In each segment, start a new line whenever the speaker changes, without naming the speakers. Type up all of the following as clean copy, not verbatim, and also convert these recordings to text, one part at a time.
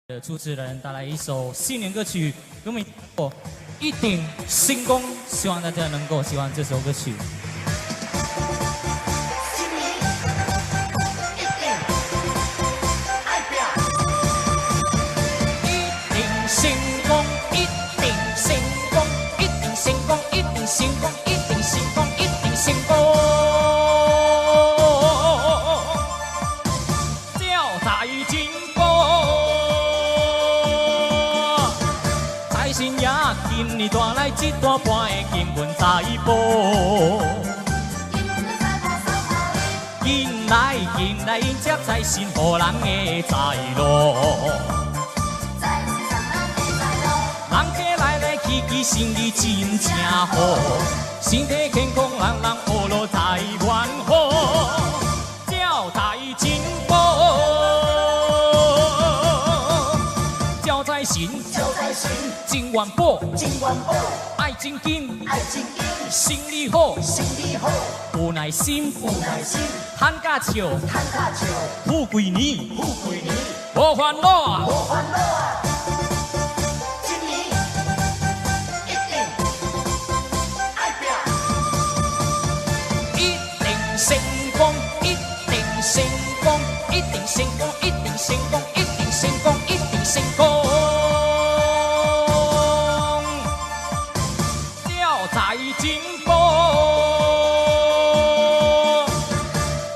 的主持人带来一首新年歌曲，歌名叫《一定星功》，希望大家能够喜欢这首歌曲。 今年带来一大半的金运财宝，进来迎接财神，予人的财路。人客来去，生意真正好，身体健康，人学路财源好，招财进宝，招财神。 金元宝，爱真紧，生意好，有耐心，赚甲笑，富贵年，无烦恼。今年一定爱拼，一定成功，一定成功，一定成功，一定成功，一定成功，一定成功。 财进宝，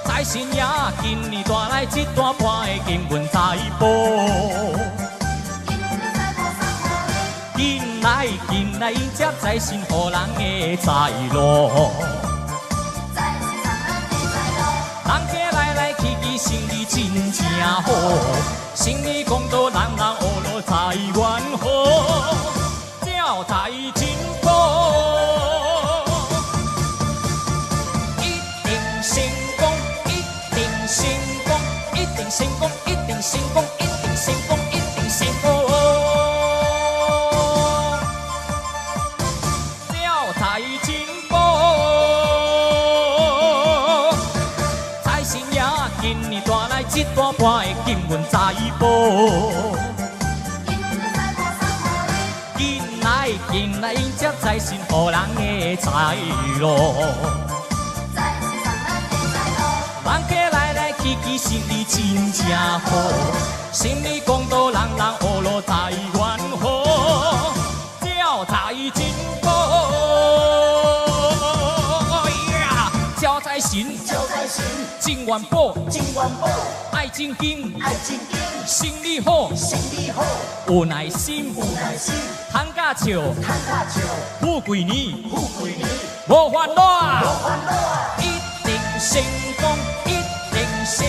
财神爷今年带来一大半的金运财宝。进来迎接财神，予人的财路。人客来去，生意真正好，生意公道，人学路财源好，招财进宝。 成功，一定成功，一定成功，一定成功。招财进宝，财神爷今年带来一大半的金运财宝。进来迎接财神，予人的财路。 人客来去，生意真正好，心里公道，人学路财源好，招财进宝。招财神，金元宝，爱真紧，生意好，有耐心，赚甲笑，富贵年，无烦恼，一定成功。 成